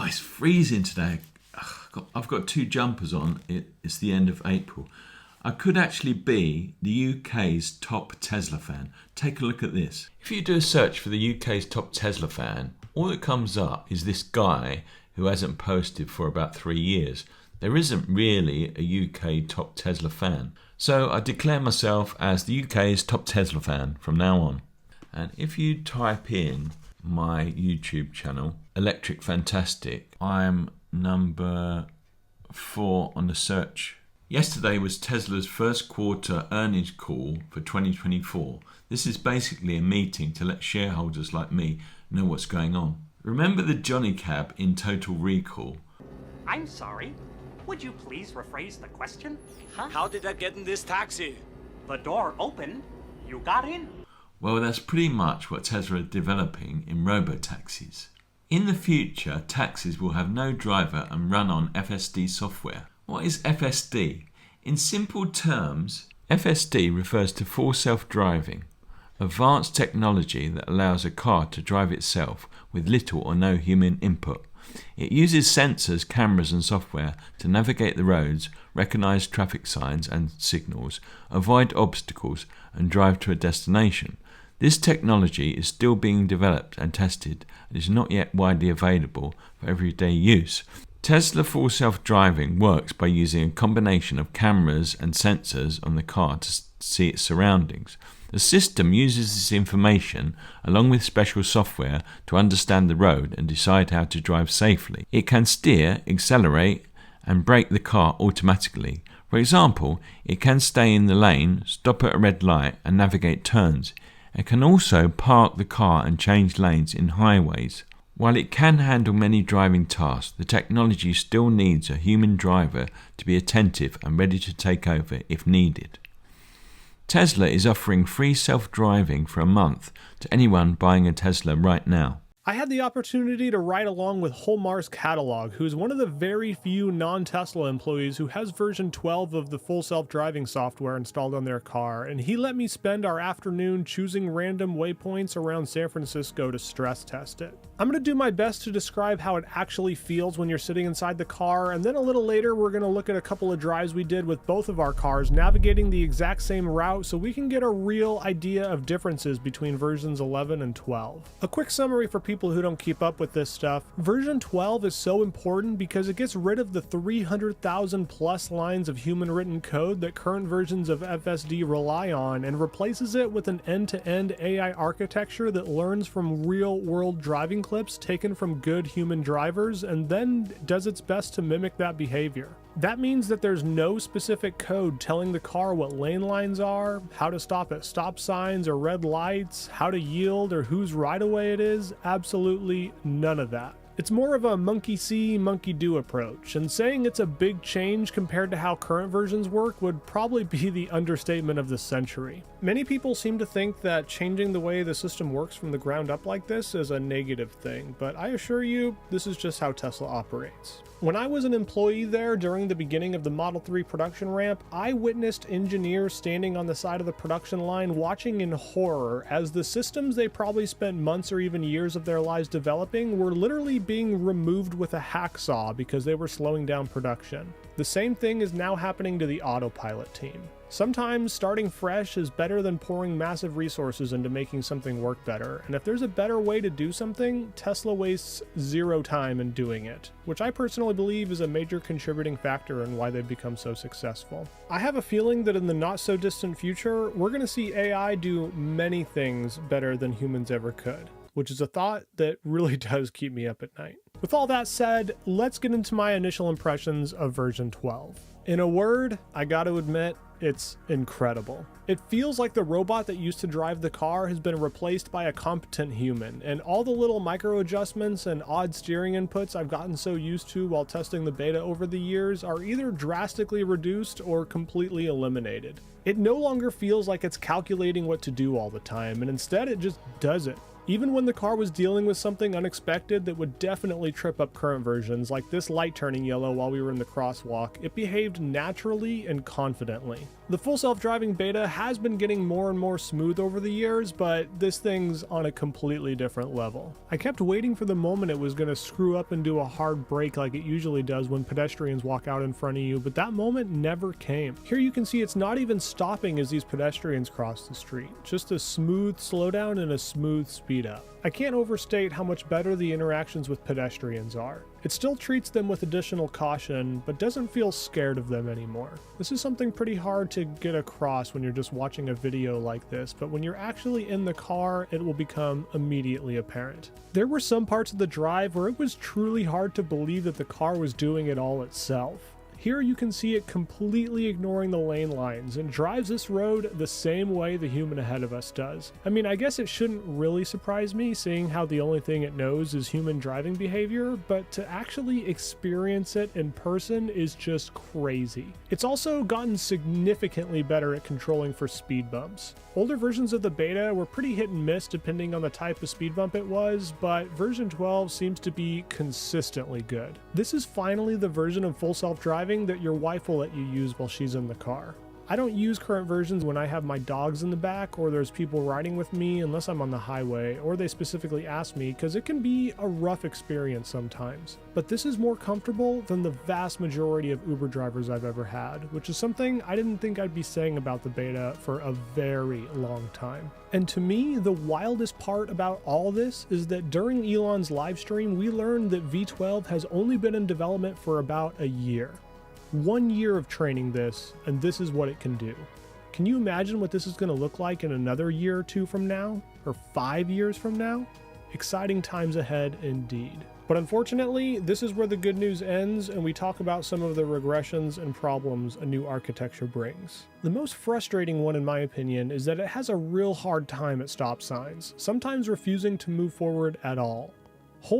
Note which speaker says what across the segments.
Speaker 1: it's freezing today. I've got 2 jumpers on. It's the end of April. I could actually be the UK's top Tesla fan. Take a look at this. If you do a search for the UK's top Tesla fan, all that comes up is this guy who hasn't posted for about 3 years. There isn't really a UK top Tesla fan. So I declare myself as the UK's top Tesla fan from now on. And if you type in my YouTube channel, Electric Fantastic, I'm number 4 on the search. Yesterday was Tesla's first quarter earnings call for 2024. This is basically a meeting to let shareholders like me know what's going on. Remember the Johnny Cab in Total Recall?
Speaker 2: I'm sorry. Would you please rephrase the question? Huh?
Speaker 3: How did I get in this taxi?
Speaker 2: The door opened. You got in.
Speaker 1: Well, that's pretty much what Tesla are developing in robo-taxis. In the future, taxis will have no driver and run on FSD software. What is FSD? In simple terms, FSD refers to full self-driving, advanced technology that allows a car to drive itself with little or no human input. It uses sensors, cameras and software to navigate the roads, recognise traffic signs and signals, avoid obstacles and drive to a destination. This technology is still being developed and tested and is not yet widely available for everyday use. Tesla Full Self-Driving works by using a combination of cameras and sensors on the car to see its surroundings. The system uses this information along with special software to understand the road and decide how to drive safely. It can steer, accelerate and brake the car automatically. For example, it can stay in the lane, stop at a red light and navigate turns. It can also park the car and change lanes in highways. While it can handle many driving tasks, the technology still needs a human driver to be attentive and ready to take over if needed. Tesla is offering free self-driving for a month to anyone buying a Tesla right now.
Speaker 4: I had the opportunity to ride along with Holmar's Catalog, who is one of the very few non-Tesla employees who has version 12 of the full self-driving software installed on their car, and he let me spend our afternoon choosing random waypoints around San Francisco to stress test it. I'm going to do my best to describe how it actually feels when you're sitting inside the car, and then a little later we're going to look at a couple of drives we did with both of our cars, navigating the exact same route so we can get a real idea of differences between versions 11 and 12. A quick summary for people who don't keep up with this stuff. Version 12 is so important because it gets rid of the 300,000 plus lines of human written code that current versions of FSD rely on and replaces it with an end-to-end AI architecture that learns from real-world driving clips taken from good human drivers and then does its best to mimic that behavior. That means that there's no specific code telling the car what lane lines are, how to stop at stop signs or red lights, how to yield or whose right-of-way it is, absolutely none of that. It's more of a monkey see, monkey do approach, and saying it's a big change compared to how current versions work would probably be the understatement of the century. Many people seem to think that changing the way the system works from the ground up like this is a negative thing, but I assure you, this is just how Tesla operates. When I was an employee there during the beginning of the Model 3 production ramp, I witnessed engineers standing on the side of the production line watching in horror as the systems they probably spent months or even years of their lives developing were literally being removed with a hacksaw because they were slowing down production. The same thing is now happening to the autopilot team. Sometimes starting fresh is better than pouring massive resources into making something work better, and if there's a better way to do something, Tesla wastes zero time in doing it, which I personally believe is a major contributing factor in why they've become so successful. I have a feeling that in the not so distant future, we're going to see AI do many things better than humans ever could, which is a thought that really does keep me up at night. With all that said, let's get into my initial impressions of version 12. In a word, I gotta admit, it's incredible. It feels like the robot that used to drive the car has been replaced by a competent human, and all the little micro adjustments and odd steering inputs I've gotten so used to while testing the beta over the years are either drastically reduced or completely eliminated. It no longer feels like it's calculating what to do all the time, and instead it just does it. Even when the car was dealing with something unexpected that would definitely trip up current versions, like this light turning yellow while we were in the crosswalk, it behaved naturally and confidently. The full self-driving beta has been getting more and more smooth over the years, but this thing's on a completely different level. I kept waiting for the moment it was going to screw up and do a hard brake like it usually does when pedestrians walk out in front of you, but that moment never came. Here you can see it's not even stopping as these pedestrians cross the street, just a smooth slowdown and a smooth speed up. I can't overstate how much better the interactions with pedestrians are. It still treats them with additional caution, but doesn't feel scared of them anymore. This is something pretty hard to get across when you're just watching a video like this, but when you're actually in the car, it will become immediately apparent. There were some parts of the drive where it was truly hard to believe that the car was doing it all itself. Here you can see it completely ignoring the lane lines and drives this road the same way the human ahead of us does. I mean, I guess it shouldn't really surprise me seeing how the only thing it knows is human driving behavior, but to actually experience it in person is just crazy. It's also gotten significantly better at controlling for speed bumps. Older versions of the beta were pretty hit and miss depending on the type of speed bump it was, but version 12 seems to be consistently good. This is finally the version of full self-driving that your wife will let you use while she's in the car. I don't use current versions when I have my dogs in the back or there's people riding with me unless I'm on the highway or they specifically ask me, because it can be a rough experience sometimes. But this is more comfortable than the vast majority of Uber drivers I've ever had, which is something I didn't think I'd be saying about the beta for a very long time. And to me, the wildest part about all this is that during Elon's live stream, we learned that V12 has only been in development for about a year. 1 year of training this, and this is what it can do. Can you imagine what this is going to look like in another year or two from now? Or 5 years from now? Exciting times ahead indeed. But unfortunately, this is where the good news ends, and we talk about some of the regressions and problems a new architecture brings. The most frustrating one, in my opinion, is that it has a real hard time at stop signs, sometimes refusing to move forward at all.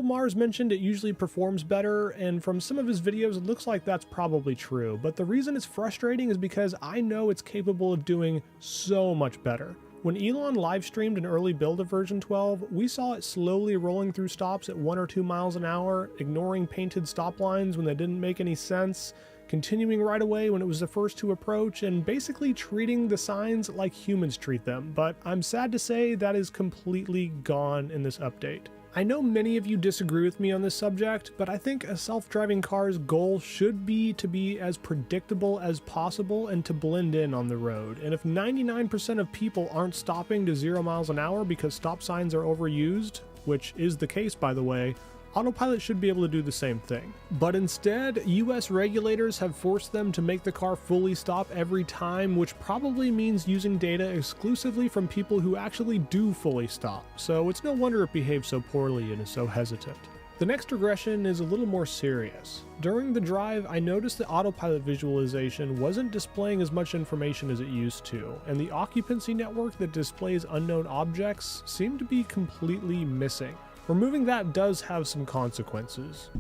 Speaker 4: Mars mentioned it usually performs better, and from some of his videos it looks like that's probably true, but the reason it's frustrating is because I know it's capable of doing so much better. When Elon live streamed an early build of version 12, we saw it slowly rolling through stops at 1 or 2 miles an hour, ignoring painted stop lines when they didn't make any sense, continuing right away when it was the first to approach, and basically treating the signs like humans treat them, but I'm sad to say that is completely gone in this update. I know many of you disagree with me on this subject, but I think a self-driving car's goal should be to be as predictable as possible and to blend in on the road. And if 99% of people aren't stopping to 0 miles an hour because stop signs are overused, which is the case by the way, Autopilot should be able to do the same thing. But instead, US regulators have forced them to make the car fully stop every time, which probably means using data exclusively from people who actually do fully stop. So it's no wonder it behaves so poorly and is so hesitant. The next regression is a little more serious. During the drive, I noticed the autopilot visualization wasn't displaying as much information as it used to, and the occupancy network that displays unknown objects seemed to be completely missing. Removing that does have some consequences.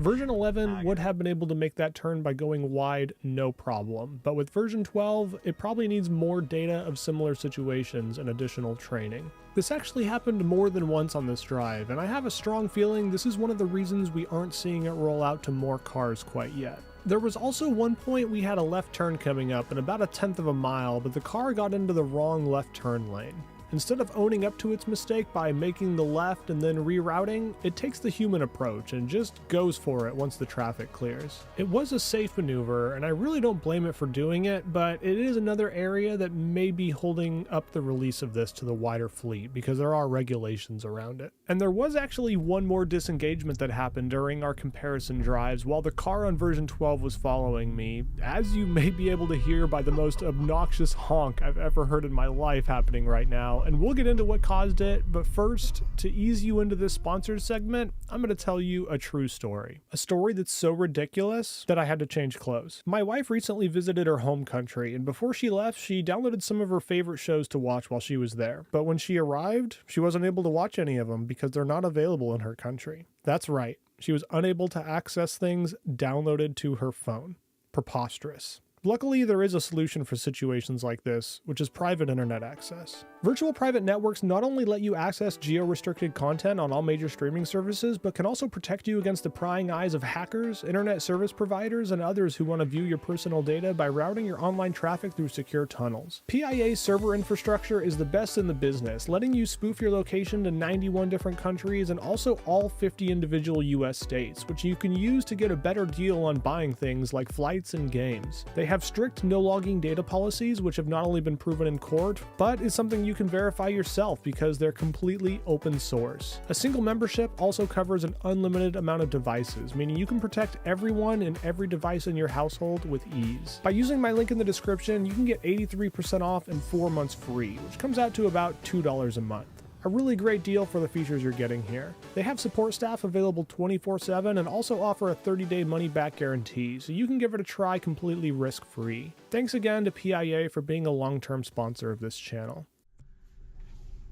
Speaker 4: Version 11 would have been able to make that turn by going wide, no problem, but with version 12, it probably needs more data of similar situations and additional training. This actually happened more than once on this drive, and I have a strong feeling this is one of the reasons we aren't seeing it roll out to more cars quite yet. There was also one point we had a left turn coming up in about 1/10 of a mile, but the car got into the wrong left turn lane. Instead of owning up to its mistake by making the left and then rerouting, it takes the human approach and just goes for it once the traffic clears. It was a safe maneuver, and I really don't blame it for doing it, but it is another area that may be holding up the release of this to the wider fleet because there are regulations around it. And there was actually one more disengagement that happened during our comparison drives while the car on version 12 was following me, as you may be able to hear by the most obnoxious honk I've ever heard in my life happening right now. And we'll get into what caused it, but first, to ease you into this sponsored segment, I'm going to tell you a true story. A story that's so ridiculous that I had to change clothes. My wife recently visited her home country, and before she left, she downloaded some of her favorite shows to watch while she was there. But when she arrived, she wasn't able to watch any of them because they're not available in her country. That's right, she was unable to access things downloaded to her phone. Preposterous. Luckily, there is a solution for situations like this, which is private internet access. Virtual private networks not only let you access geo-restricted content on all major streaming services, but can also protect you against the prying eyes of hackers, internet service providers, and others who want to view your personal data by routing your online traffic through secure tunnels. PIA's server infrastructure is the best in the business, letting you spoof your location to 91 different countries and also all 50 individual US states, which you can use to get a better deal on buying things like flights and games. They have strict no-logging data policies, which have not only been proven in court, but is something you can verify yourself because they're completely open source. A single membership also covers an unlimited amount of devices, meaning you can protect everyone and every device in your household with ease. By using my link in the description, you can get 83% off and 4 months free, which comes out to about $2 a month. A really great deal for the features you're getting here. They have support staff available 24/7 and also offer a 30-day money-back guarantee, so you can give it a try completely risk-free. Thanks again to PIA for being a long-term sponsor of this channel.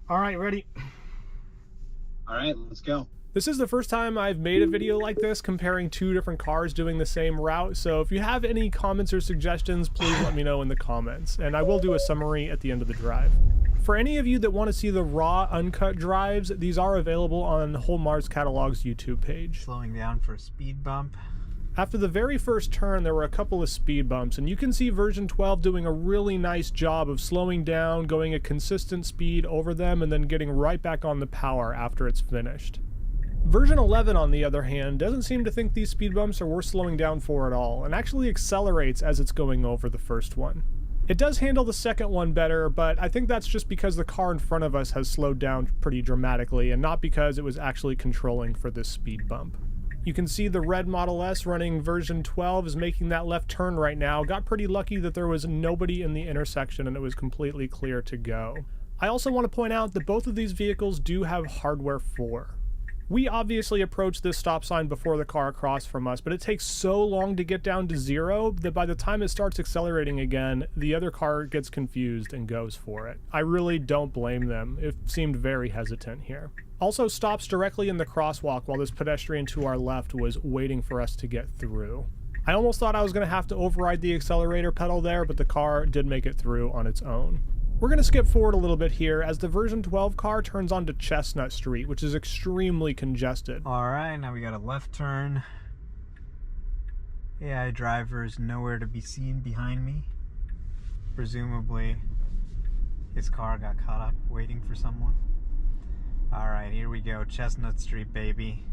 Speaker 4: All right, ready?
Speaker 5: All right, let's go.
Speaker 4: This is the first time I've made a video like this comparing two different cars doing the same route, so if you have any comments or suggestions, please let me know in the comments, and I will do a summary at the end of the drive. For any of you that want to see the raw, uncut drives, these are available on Whole Mars Catalog's YouTube page.
Speaker 5: Slowing down for a speed bump.
Speaker 4: After the very first turn, there were a couple of speed bumps, and you can see version 12 doing a really nice job of slowing down, going a consistent speed over them, and then getting right back on the power after it's finished. Version 11, on the other hand, doesn't seem to think these speed bumps are worth slowing down for at all, and actually accelerates as it's going over the first one. It does handle the second one better, but I think that's just because the car in front of us has slowed down pretty dramatically, and not because it was actually controlling for this speed bump. You can see the red Model S running version 12 is making that left turn right now. Got pretty lucky that there was nobody in the intersection and it was completely clear to go. I also want to point out that both of these vehicles do have hardware 4. We obviously approached this stop sign before the car across from us, but it takes so long to get down to 0 that by the time it starts accelerating again, the other car gets confused and goes for it. I really don't blame them. It seemed very hesitant here. Also stops directly in the crosswalk while this pedestrian to our left was waiting for us to get through. I almost thought I was going to have to override the accelerator pedal there, but the car did make it through on its own. We're going to skip forward a little bit here as the version 12 car turns onto Chestnut Street, which is extremely congested.
Speaker 5: Alright, now we got a left turn. AI driver is nowhere to be seen behind me. Presumably, his car got caught up waiting for someone. Alright, here we go. Chestnut Street, baby.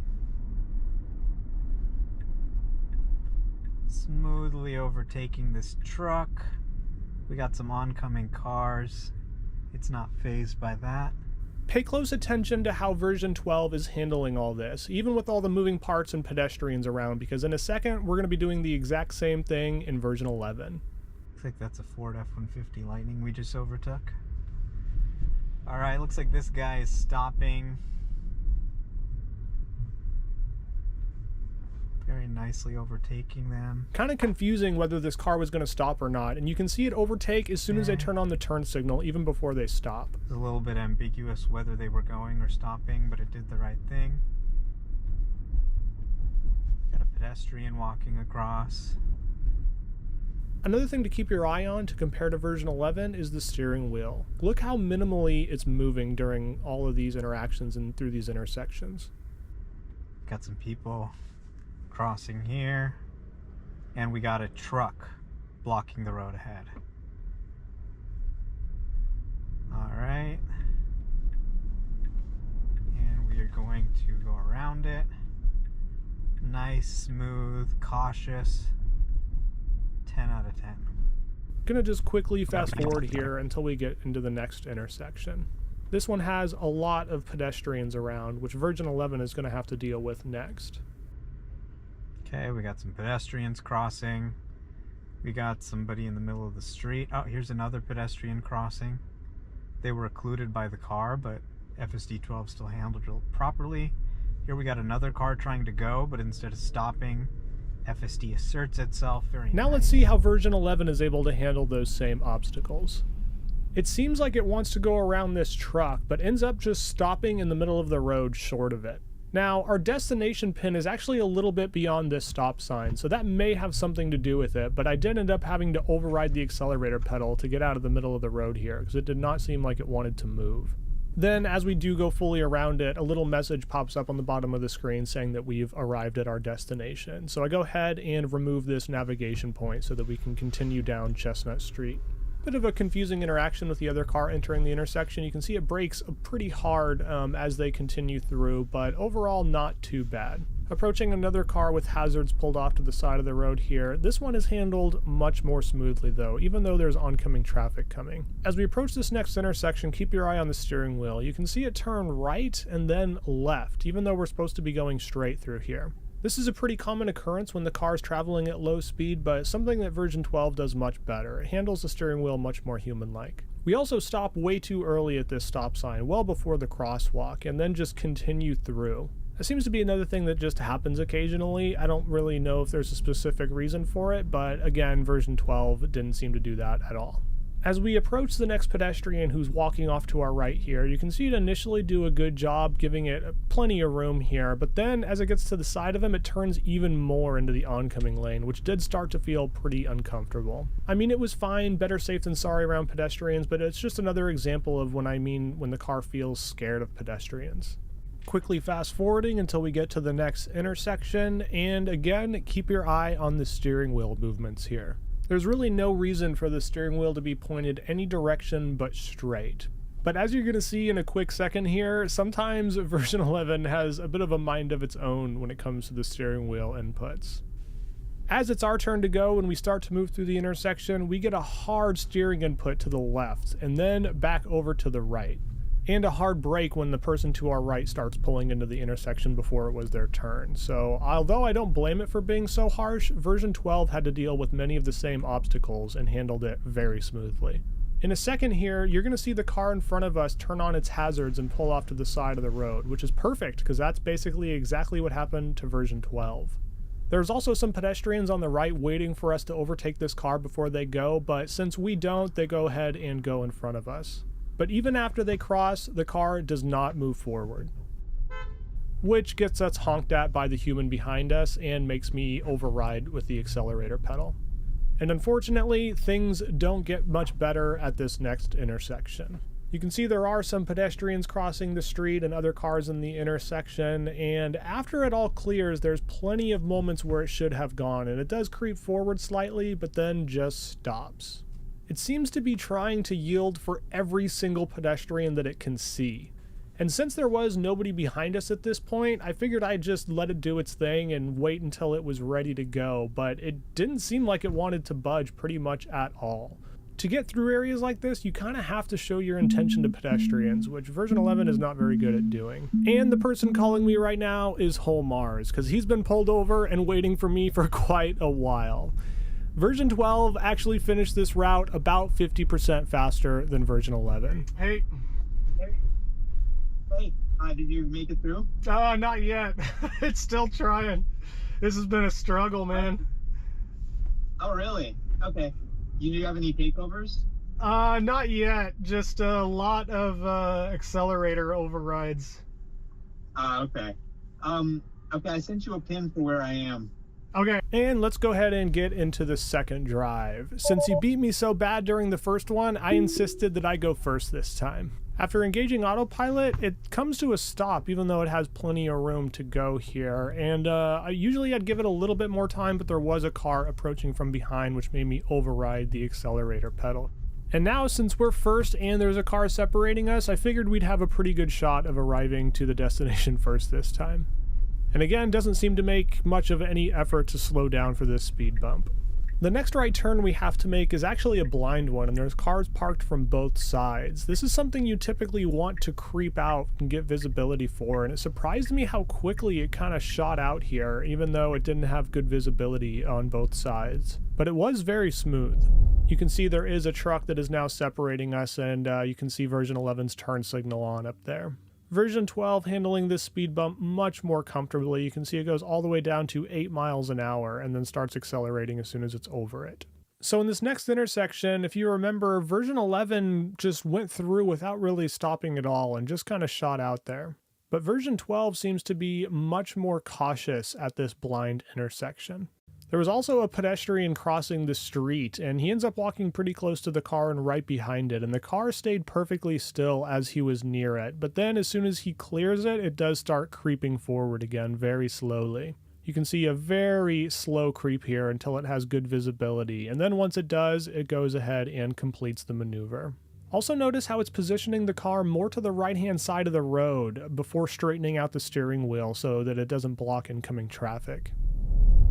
Speaker 5: Smoothly overtaking this truck. We got some oncoming cars. It's not fazed by that.
Speaker 4: Pay close attention to how version 12 is handling all this, even with all the moving parts and pedestrians around, because in a second we're going to be doing the exact same thing in version 11.
Speaker 5: Looks like that's a Ford F-150 Lightning we just overtook. Alright, looks like this guy is stopping. Very nicely overtaking them.
Speaker 4: Kind of confusing whether this car was going to stop or not, and you can see it overtake as soon as they turn on the turn signal, even before they stop.
Speaker 5: It's a little bit ambiguous whether they were going or stopping, but it did the right thing. Got a pedestrian walking across.
Speaker 4: Another thing to keep your eye on to compare to version 11 is the steering wheel. Look how minimally it's moving during all of these interactions and through these intersections.
Speaker 5: Got some people crossing here, and we got a truck blocking the road ahead. Alright, and we are going to go around it. Nice, smooth, cautious. 10 out of 10.
Speaker 4: Gonna just quickly fast forward here until we get into the next intersection. This one has a lot of pedestrians around, which version 11 is gonna have to deal with next.
Speaker 5: Okay, we got some pedestrians crossing. We got somebody in the middle of the street. Oh, here's another pedestrian crossing. They were occluded by the car, but FSD12 still handled it properly. Here we got another car trying to go, but instead of stopping, FSD asserts itself.
Speaker 4: Now let's see how version 11 is able to handle those same obstacles. It seems like it wants to go around this truck, but ends up just stopping in the middle of the road short of it. Now, our destination pin is actually a little bit beyond this stop sign, so that may have something to do with it, but I did end up having to override the accelerator pedal to get out of the middle of the road here, because it did not seem like it wanted to move. Then, as we do go fully around it, a little message pops up on the bottom of the screen saying that we've arrived at our destination. So I go ahead and remove this navigation point so that we can continue down Chestnut Street. Bit of a confusing interaction with the other car entering the intersection. You can see it brakes pretty hard as they continue through, but overall not too bad. Approaching another car with hazards pulled off to the side of the road here. This one is handled much more smoothly though, even though there's oncoming traffic coming. As we approach this next intersection, keep your eye on the steering wheel. You can see it turn right and then left, even though we're supposed to be going straight through here. This is a pretty common occurrence when the car is traveling at low speed, but something that version 12 does much better. It handles the steering wheel much more human-like. We also stop way too early at this stop sign, well before the crosswalk, and then just continue through. That seems to be another thing that just happens occasionally. I don't really know if there's a specific reason for it, but again, version 12 didn't seem to do that at all. As we approach the next pedestrian who's walking off to our right here, you can see it initially do a good job giving it plenty of room here, but then as it gets to the side of him, it turns even more into the oncoming lane, which did start to feel pretty uncomfortable. I mean, it was fine, better safe than sorry around pedestrians, but it's just another example of when the car feels scared of pedestrians. Quickly fast forwarding until we get to the next intersection, and again, keep your eye on the steering wheel movements here. There's really no reason for the steering wheel to be pointed any direction but straight. But as you're going to see in a quick second here, sometimes version 11 has a bit of a mind of its own when it comes to the steering wheel inputs. As it's our turn to go and we start to move through the intersection, we get a hard steering input to the left and then back over to the right. And a hard brake when the person to our right starts pulling into the intersection before it was their turn. So although I don't blame it for being so harsh, version 12 had to deal with many of the same obstacles and handled it very smoothly. In a second here, you're going to see the car in front of us turn on its hazards and pull off to the side of the road, which is perfect because that's basically exactly what happened to version 12. There's also some pedestrians on the right waiting for us to overtake this car before they go, but since we don't, they go ahead and go in front of us. But even after they cross, the car does not move forward, which gets us honked at by the human behind us and makes me override with the accelerator pedal. And unfortunately, things don't get much better at this next intersection. You can see there are some pedestrians crossing the street and other cars in the intersection, and after it all clears, there's plenty of moments where it should have gone, and it does creep forward slightly, but then just stops. It seems to be trying to yield for every single pedestrian that it can see. And since there was nobody behind us at this point, I figured I'd just let it do its thing and wait until it was ready to go, but it didn't seem like it wanted to budge pretty much at all. To get through areas like this, you kind of have to show your intention to pedestrians, which version 11 is not very good at doing. And the person calling me right now is Whole Mars, because he's been pulled over and waiting for me for quite a while. Version 12 actually finished this route about 50% faster than version 11.
Speaker 5: Hey.
Speaker 6: Did you make it through?
Speaker 5: Not yet. It's still trying. This has been a struggle, man.
Speaker 6: Oh, really? Okay. Do you have any takeovers?
Speaker 5: Not yet. Just a lot of accelerator overrides.
Speaker 6: Okay. Okay, I sent you a pin for where I am.
Speaker 5: Okay.
Speaker 4: And let's go ahead and get into the second drive. Since he beat me so bad during the first one, I insisted that I go first this time. After engaging autopilot, it comes to a stop even though it has plenty of room to go here. And usually I'd give it a little bit more time, but there was a car approaching from behind which made me override the accelerator pedal. And now since we're first and there's a car separating us, I figured we'd have a pretty good shot of arriving to the destination first this time. And again, doesn't seem to make much of any effort to slow down for this speed bump. The next right turn we have to make is actually a blind one, and there's cars parked from both sides. This is something you typically want to creep out and get visibility for, and it surprised me how quickly it kind of shot out here, even though it didn't have good visibility on both sides. But it was very smooth. You can see there is a truck that is now separating us, and you can see version 11's turn signal on up there. Version 12 handling this speed bump much more comfortably. You can see it goes all the way down to 8 miles an hour and then starts accelerating as soon as it's over it. So in this next intersection, if you remember, version 11 just went through without really stopping at all and just kind of shot out there. But version 12 seems to be much more cautious at this blind intersection. There was also a pedestrian crossing the street, and he ends up walking pretty close to the car and right behind it, and the car stayed perfectly still as he was near it, but then as soon as he clears it, it does start creeping forward again very slowly. You can see a very slow creep here until it has good visibility, and then once it does, it goes ahead and completes the maneuver. Also notice how it's positioning the car more to the right-hand side of the road before straightening out the steering wheel so that it doesn't block incoming traffic.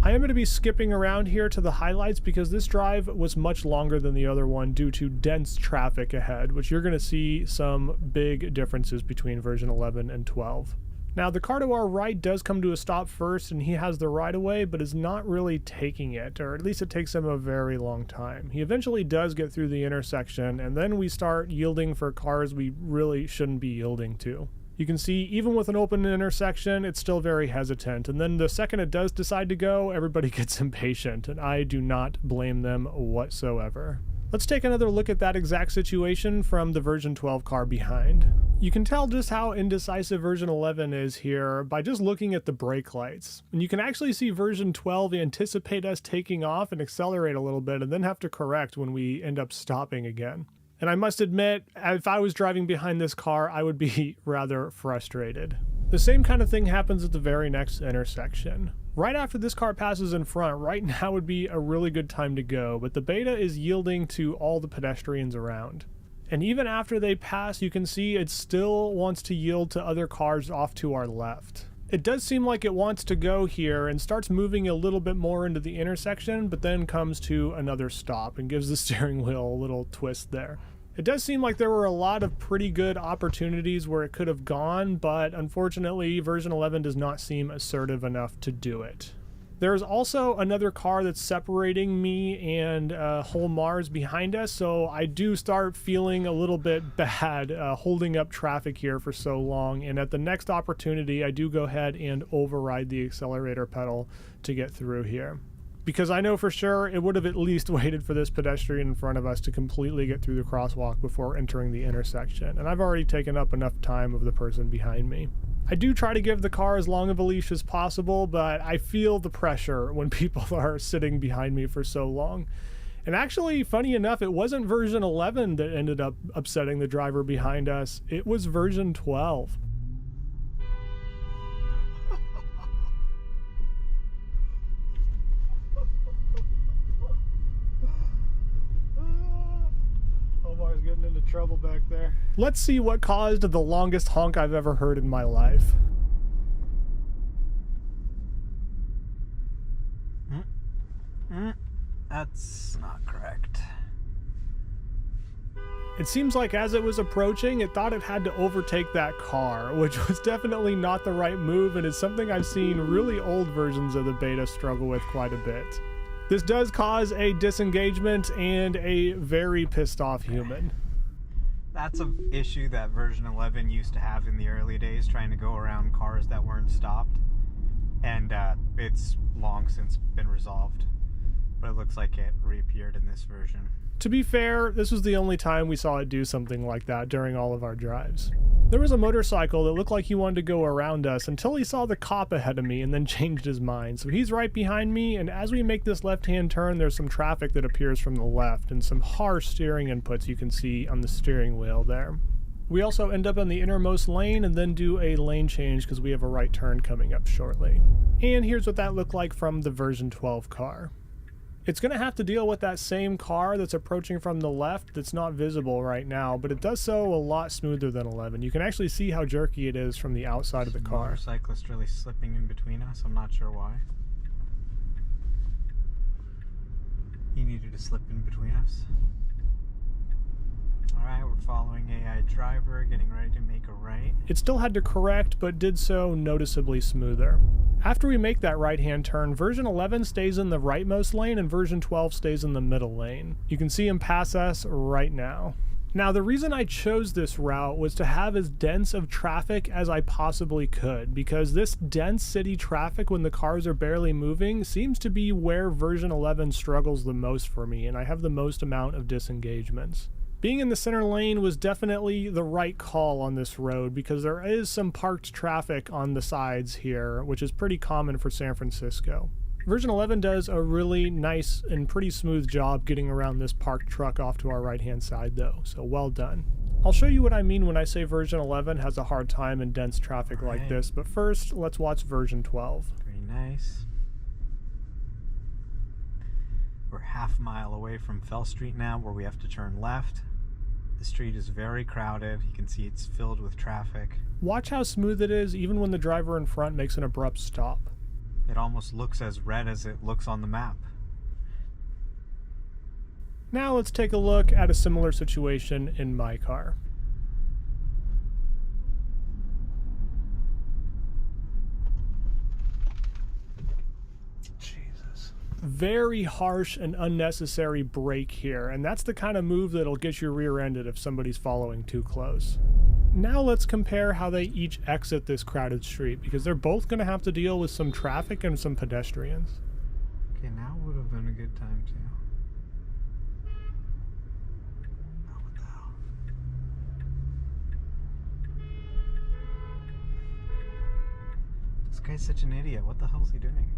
Speaker 4: I am going to be skipping around here to the highlights because this drive was much longer than the other one due to dense traffic ahead, which you're going to see some big differences between version 11 and 12. Now, the car to our right does come to a stop first, and he has the right-of-way, but is not really taking it, or at least it takes him a very long time. He eventually does get through the intersection, and then we start yielding for cars we really shouldn't be yielding to. You can see, even with an open intersection, it's still very hesitant, and then the second it does decide to go, everybody gets impatient, and I do not blame them whatsoever. Let's take another look at that exact situation from the version 12 car behind. You can tell just how indecisive version 11 is here by just looking at the brake lights. And you can actually see version 12 anticipate us taking off and accelerate a little bit and then have to correct when we end up stopping again. And I must admit, if I was driving behind this car, I would be rather frustrated. The same kind of thing happens at the very next intersection. Right after this car passes in front, right now would be a really good time to go, but the beta is yielding to all the pedestrians around. And even after they pass, you can see it still wants to yield to other cars off to our left. It does seem like it wants to go here and starts moving a little bit more into the intersection, but then comes to another stop and gives the steering wheel a little twist there. It does seem like there were a lot of pretty good opportunities where it could have gone, but unfortunately version 11 does not seem assertive enough to do it. There's also another car that's separating me and whole Mars behind us, so I do start feeling a little bit bad holding up traffic here for so long, and at the next opportunity I do go ahead and override the accelerator pedal to get through here. Because I know for sure it would have at least waited for this pedestrian in front of us to completely get through the crosswalk before entering the intersection, and I've already taken up enough time of the person behind me. I do try to give the car as long of a leash as possible, but I feel the pressure when people are sitting behind me for so long. And actually, funny enough, it wasn't version 11 that ended up upsetting the driver behind us, it was version 12. Getting into trouble back there. Let's see what caused the longest honk I've ever heard in my life.
Speaker 5: That's not correct.
Speaker 4: It seems like as it was approaching, it thought it had to overtake that car, which was definitely not the right move, and is something I've seen really old versions of the beta struggle with quite a bit. This does cause a disengagement and a very pissed off human.
Speaker 5: That's an issue that version 11 used to have in the early days, trying to go around cars that weren't stopped. And it's long since been resolved. But it looks like it reappeared in this version.
Speaker 4: To be fair, this was the only time we saw it do something like that during all of our drives. There was a motorcycle that looked like he wanted to go around us until he saw the cop ahead of me and then changed his mind. So he's right behind me, and as we make this left-hand turn, there's some traffic that appears from the left and some harsh steering inputs you can see on the steering wheel there. We also end up in the innermost lane and then do a lane change because we have a right turn coming up shortly. And here's what that looked like from the version 12 car. It's going to have to deal with that same car that's approaching from the left that's not visible right now, but it does so a lot smoother than 11. You can actually see how jerky it is from the outside of the car.
Speaker 5: Motorcyclist really slipping in between us. I'm not sure why. He needed to slip in between us. Alright, we're following AI driver, getting ready to make a right.
Speaker 4: It still had to correct, but did so noticeably smoother. After we make that right-hand turn, version 11 stays in the rightmost lane and version 12 stays in the middle lane. You can see him pass us right now. Now, the reason I chose this route was to have as dense of traffic as I possibly could, because this dense city traffic when the cars are barely moving seems to be where version 11 struggles the most for me, and I have the most amount of disengagements. Being in the center lane was definitely the right call on this road because there is some parked traffic on the sides here, which is pretty common for San Francisco. Version 11 does a really nice and pretty smooth job getting around this parked truck off to our right-hand side though, so well done. I'll show you what I mean when I say version 11 has a hard time in dense traffic like this, but first, let's watch version 12.
Speaker 5: Very nice. We're half a mile away from Fell Street now, where we have to turn left. The street is very crowded. You can see it's filled with traffic.
Speaker 4: Watch how smooth it is even when the driver in front makes an abrupt stop.
Speaker 5: It almost looks as red as it looks on the map.
Speaker 4: Now let's take a look at a similar situation in my car.
Speaker 5: Jesus.
Speaker 4: Very harsh and unnecessary brake here, and that's the kind of move that'll get you rear-ended if somebody's following too close. Now let's compare how they each exit this crowded street, because they're both going to have to deal with some traffic and some pedestrians.
Speaker 5: Okay, now would have been a good time too. Oh, what the hell? This guy's such an idiot. What the hell is he doing?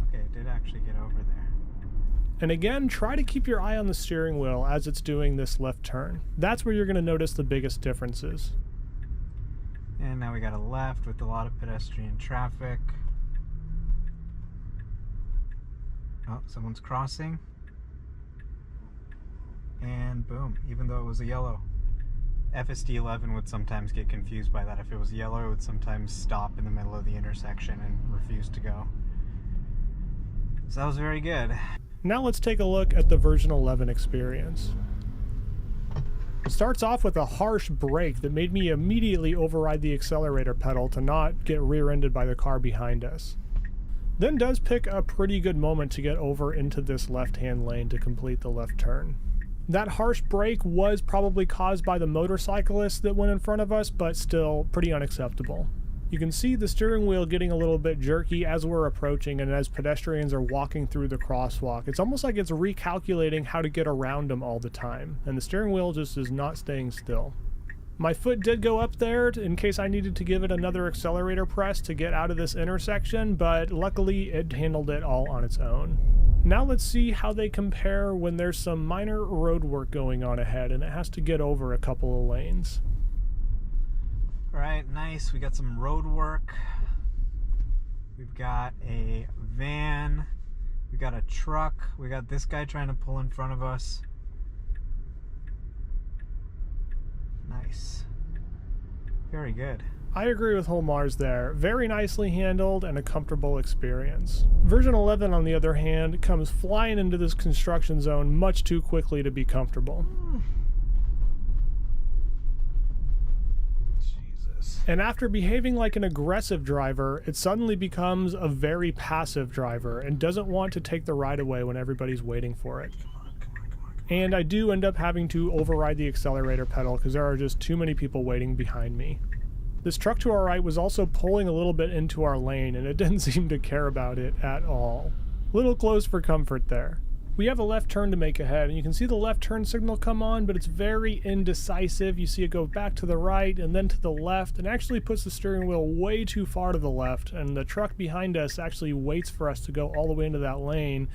Speaker 5: Okay, it did actually get over there.
Speaker 4: And again, try to keep your eye on the steering wheel as it's doing this left turn. That's where you're going to notice the biggest differences.
Speaker 5: And now we got a left with a lot of pedestrian traffic. Oh, someone's crossing. And boom, even though it was a yellow. FSD 11 would sometimes get confused by that. If it was yellow, it would sometimes stop in the middle of the intersection and refuse to go. So that was very good.
Speaker 4: Now let's take a look at the version 11 experience. It starts off with a harsh brake that made me immediately override the accelerator pedal to not get rear-ended by the car behind us. Then does pick a pretty good moment to get over into this left-hand lane to complete the left turn. That harsh brake was probably caused by the motorcyclist that went in front of us, but still pretty unacceptable. You can see the steering wheel getting a little bit jerky as we're approaching and as pedestrians are walking through the crosswalk. It's almost like it's recalculating how to get around them all the time, and the steering wheel just is not staying still. My foot did go up there in case I needed to give it another accelerator press to get out of this intersection, but luckily it handled it all on its own. Now let's see how they compare when there's some minor road work going on ahead and it has to get over a couple of lanes.
Speaker 5: Alright, nice. We got some road work. We've got a van. We got a truck. We got this guy trying to pull in front of us. Nice. Very good.
Speaker 4: I agree with Holmars there. Very nicely handled and a comfortable experience. Version 11, on the other hand, comes flying into this construction zone much too quickly to be comfortable. And after behaving like an aggressive driver, it suddenly becomes a very passive driver and doesn't want to take the ride away when everybody's waiting for it. And I do end up having to override the accelerator pedal because there are just too many people waiting behind me. This truck to our right was also pulling a little bit into our lane and it didn't seem to care about it at all. Little close for comfort there. We have a left turn to make ahead, and you can see the left turn signal come on, but it's very indecisive. You see it go back to the right and then to the left, and actually puts the steering wheel way too far to the left, and the truck behind us actually waits for us to go all the way into that lane,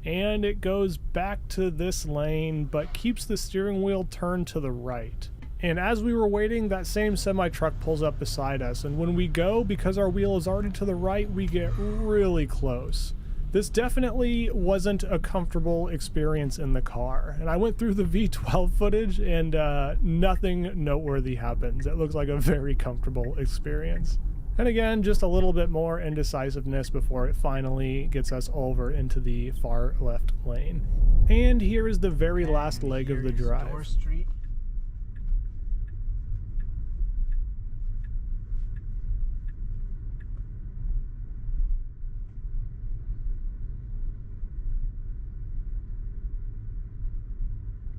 Speaker 4: and it goes back to this lane, but keeps the steering wheel turned to the right. And as we were waiting, that same semi-truck pulls up beside us, and when we go, because our wheel is already to the right, we get really close. This definitely wasn't a comfortable experience in the car, and I went through the V12 footage and nothing noteworthy happens. It looks like a very comfortable experience. And again, just a little bit more indecisiveness before it finally gets us over into the far left lane. And here is the very last leg of the drive.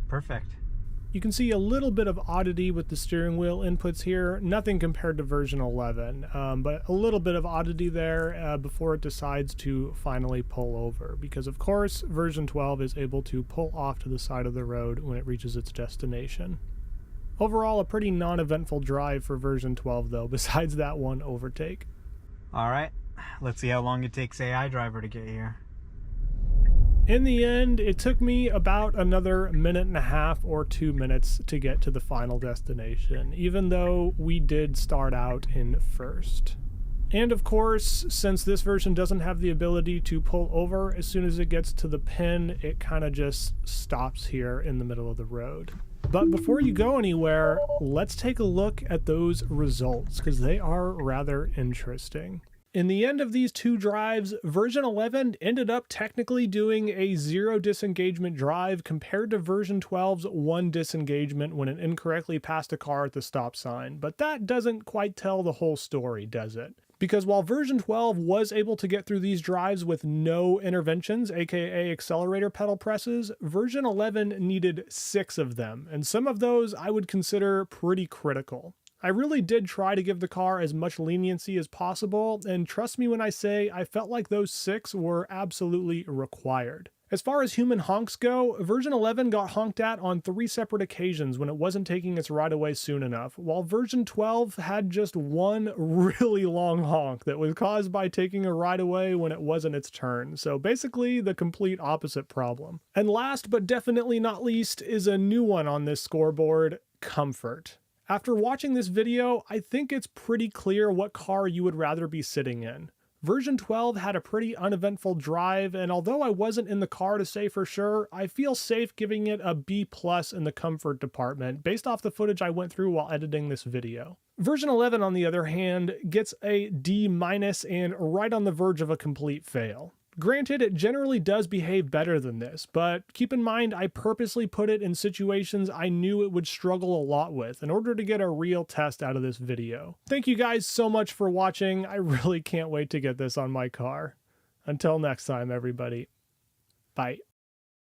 Speaker 5: Perfect.
Speaker 4: You can see a little bit of oddity with the steering wheel inputs here, nothing compared to version 11, but a little bit of oddity there before it decides to finally pull over, because of course version 12 is able to pull off to the side of the road when it reaches its destination. Overall, a pretty non-eventful drive for version 12 though, besides that one overtake.
Speaker 5: Alright, let's see how long it takes AI Driver to get here.
Speaker 4: In the end, it took me about another minute and a half or 2 minutes to get to the final destination, even though we did start out in first. And of course, since this version doesn't have the ability to pull over, as soon as it gets to the pin, it kind of just stops here in the middle of the road. But before you go anywhere, let's take a look at those results, because they are rather interesting. In the end of these two drives, version 11 ended up technically doing a 0 disengagement drive compared to version 12's 1 disengagement when it incorrectly passed a car at the stop sign. But that doesn't quite tell the whole story, does it? Because while version 12 was able to get through these drives with no interventions, aka accelerator pedal presses, version 11 needed 6 of them, and some of those I would consider pretty critical. I really did try to give the car as much leniency as possible, and trust me when I say I felt like those 6 were absolutely required. As far as human honks go, version 11 got honked at on 3 separate occasions when it wasn't taking its ride away soon enough, while version 12 had just one really long honk that was caused by taking a ride away when it wasn't its turn. So basically the complete opposite problem. And last but definitely not least is a new one on this scoreboard: comfort. After watching this video, I think it's pretty clear what car you would rather be sitting in. Version 12 had a pretty uneventful drive, and although I wasn't in the car to say for sure, I feel safe giving it a B+ in the comfort department based off the footage I went through while editing this video. Version 11, on the other hand, gets a D- and right on the verge of a complete fail. Granted, it generally does behave better than this, but keep in mind I purposely put it in situations I knew it would struggle a lot with in order to get a real test out of this video. Thank you guys so much for watching. I really can't wait to get this on my car. Until next time, everybody. Bye.